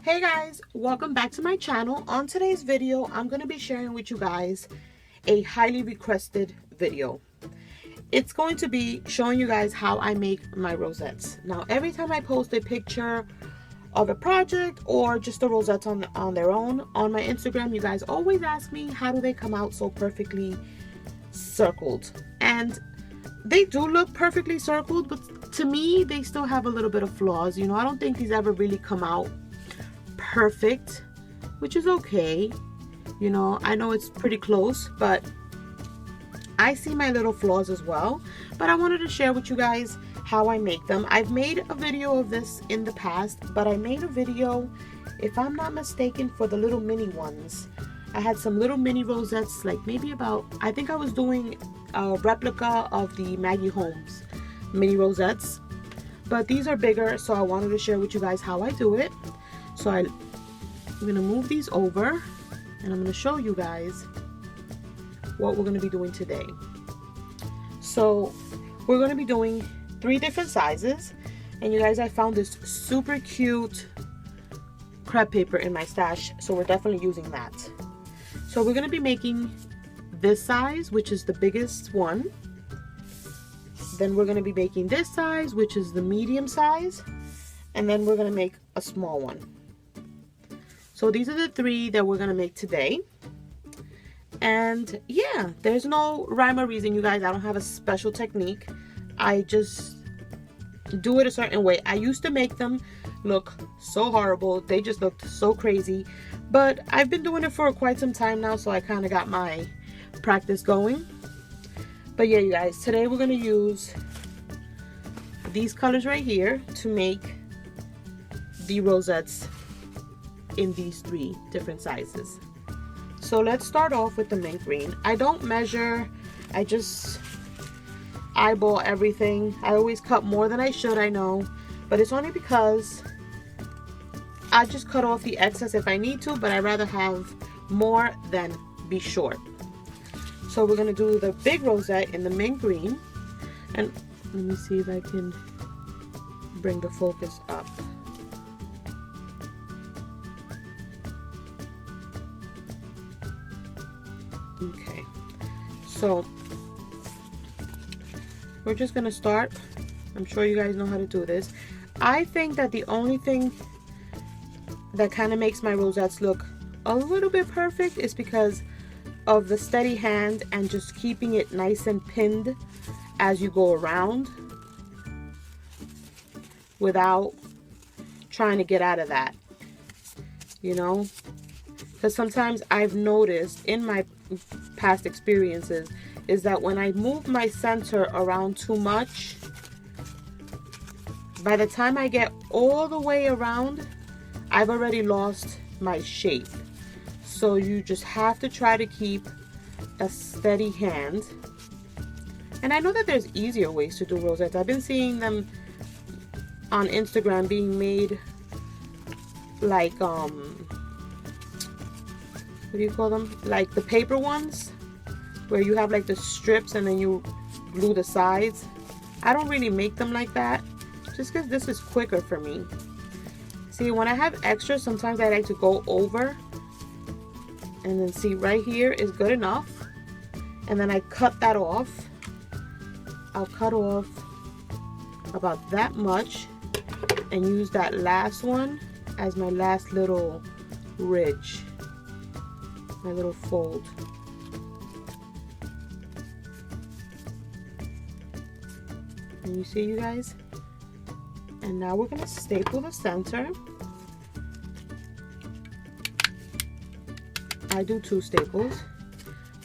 Hey guys, welcome back to my channel. On today's video, I'm going to be sharing with you guys a highly requested video. It's going to be showing you guys how I make my rosettes. Now, every time I post a picture of a project or just the rosettes on their own on my Instagram, you guys always ask me how do they come out so perfectly circled. And they do look perfectly circled, but to me, they still have a little bit of flaws. You know, I don't think these ever really come out perfect, which is okay. You know, I know it's pretty close, but I see my little flaws as well. But I wanted to share with you guys how I make them. I've made a video of this in the past, but I made a video, if I'm not mistaken, for the little mini ones. I had some little mini rosettes, like maybe about, I think I was doing a replica of the Maggie Holmes mini rosettes, but these are bigger, so I wanted to share with you guys how I do it. So I'm going to move these over and I'm going to show you guys what we're going to be doing today. So we're going to be doing 3 different sizes. And you guys, I found this super cute crepe paper in my stash, so we're definitely using that. So we're going to be making this size, which is the biggest one. Then we're going to be making this size, which is the medium size. And then we're going to make a small one. So these are the 3 that we're going to make today. And yeah, there's no rhyme or reason, you guys. I don't have a special technique. I just do it a certain way. I used to make them look so horrible. They just looked so crazy. But I've been doing it for quite some time now, so I kind of got my practice going. But yeah, you guys, today we're going to use these colors right here to make the rosettes in these 3 different sizes. So let's start off with the mint green. I don't measure, I just eyeball everything. I always cut more than I should, I know, but it's only because I just cut off the excess if I need to, but I'd rather have more than be short. So we're going to do the big rosette in the mint green, and let me see if I can bring the focus up. Okay, so we're just gonna start. I'm sure you guys know how to do this. I think that the only thing that kind of makes my rosettes look a little bit perfect is because of the steady hand and just keeping it nice and pinned as you go around without trying to get out of that, you know, because sometimes I've noticed in my past experiences is that when I move my center around too much, by the time I get all the way around, I've already lost my shape. So you just have to try to keep a steady hand. And I know that there's easier ways to do rosettes. I've been seeing them on Instagram being made like what do you call them? Like the paper ones, where you have like the strips and then you glue the sides. I don't really make them like that, just because this is quicker for me. See, when I have extra, sometimes I like to go over and then see right here is good enough. And then I cut that off. I'll cut off about that much and use that last one as my last little ridge. My little fold. And you see, you guys? And now we're going to staple the center. I do 2 staples,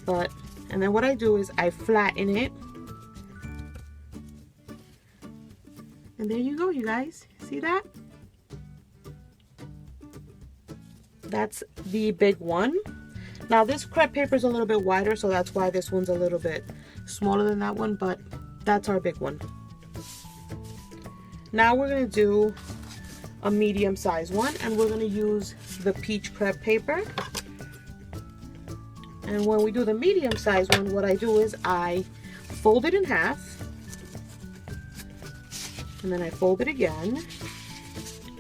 and then what I do is I flatten it. And there you go, you guys. See that? That's the big one. Now this crepe paper is a little bit wider, so that's why this one's a little bit smaller than that one, but that's our big one. Now we're going to do a medium size one, and we're going to use the peach crepe paper. And when we do the medium size one, what I do is I fold it in half, and then I fold it again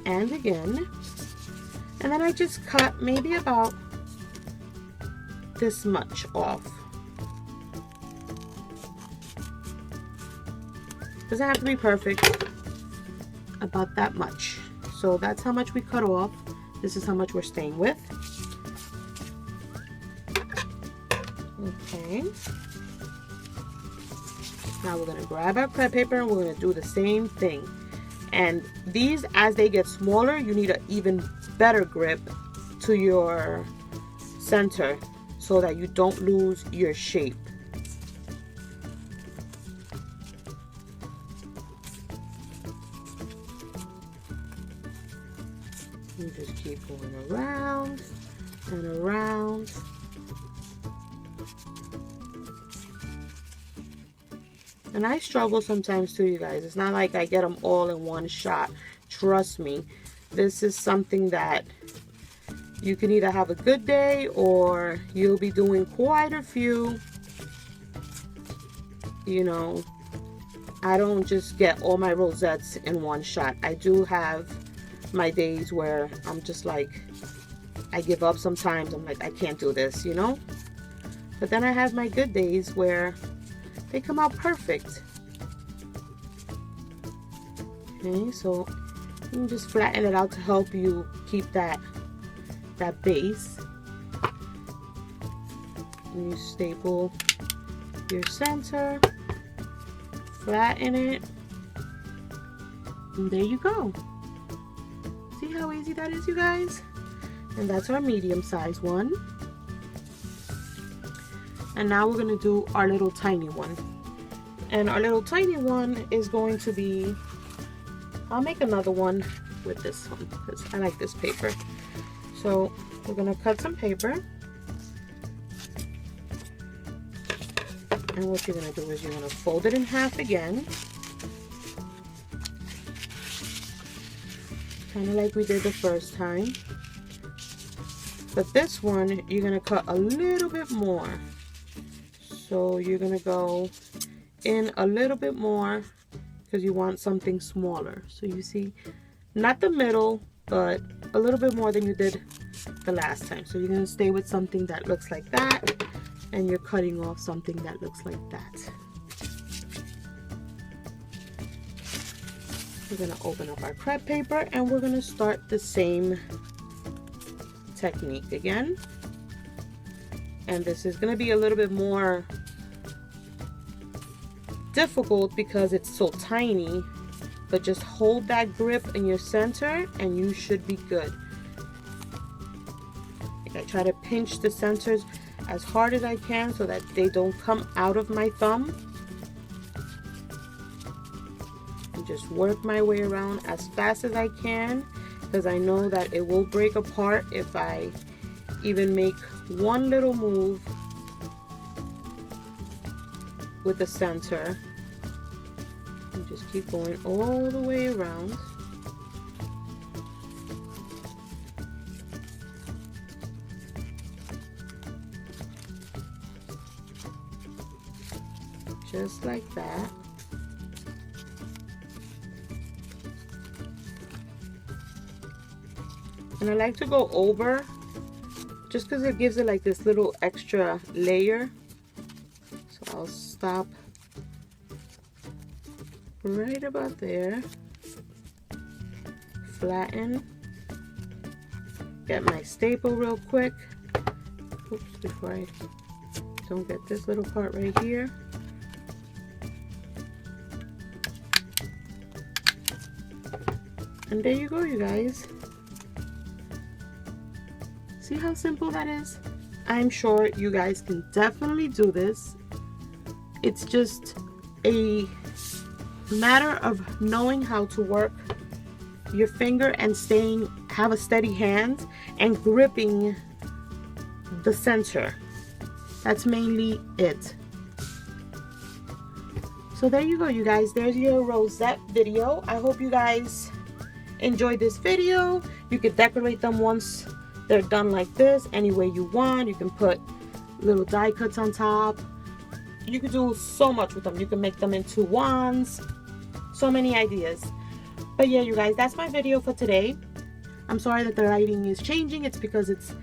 and again, And then I just cut maybe about this much off. Doesn't have to be perfect, about that much. So that's how much we cut off. This is how much we're staying with. Okay. Now we're gonna grab our crepe paper and we're gonna do the same thing. And these, as they get smaller, you need an even better grip to your center so that you don't lose your shape. You just keep going around and around. And I struggle sometimes too, you guys. It's not like I get them all in one shot. Trust me, this is something that you can either have a good day or you'll be doing quite a few. You know, I don't just get all my rosettes in one shot. I do have my days where I'm just like, I give up sometimes. I'm like, I can't do this, you know? But then I have my good days where they come out perfect. Okay, so you can just flatten it out to help you keep that base. And you staple your center, flatten it, and there you go. See how easy that is, you guys? And that's our medium size one. And now we're gonna do our little tiny one. And our little tiny one is going to be, I'll make another one with this one because I like this paper. So we're gonna cut some paper. And what you're gonna do is you're gonna fold it in half again. Kind of like we did the first time. But this one, you're gonna cut a little bit more. So you're gonna go in a little bit more because you want something smaller. So you see, not the middle, but a little bit more than you did the last time. So you're gonna stay with something that looks like that, and you're cutting off something that looks like that. We're gonna open up our crepe paper and we're gonna start the same technique again. And this is gonna be a little bit more difficult because it's so tiny, but just hold that grip in your center and you should be good. I try to pinch the centers as hard as I can so that they don't come out of my thumb. And just work my way around as fast as I can because I know that it will break apart if I even make one little move with the center. And just keep going all the way around. Just like that. And I like to go over just because it gives it like this little extra layer. So I'll stop right about there. Flatten. Get my staple real quick. Oops, before I don't get this little part right here. And there you go, you guys. See how simple that is? I'm sure you guys can definitely do this. It's just a matter of knowing how to work your finger and have a steady hand and gripping the center. That's mainly it. So there you go, you guys. There's your rosette video. I hope you guys enjoyed this video. You could decorate them once they're done like this any way you want. You can put little die cuts on top. You could do so much with them. You can make them into wands. So many ideas. But yeah, you guys, that's my video for today. I'm sorry that the lighting is changing. It's because it's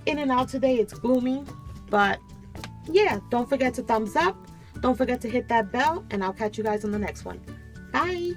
in and out today. It's gloomy. But yeah, don't forget to thumbs up. Don't forget to hit that bell, and I'll catch you guys on the next one. Bye.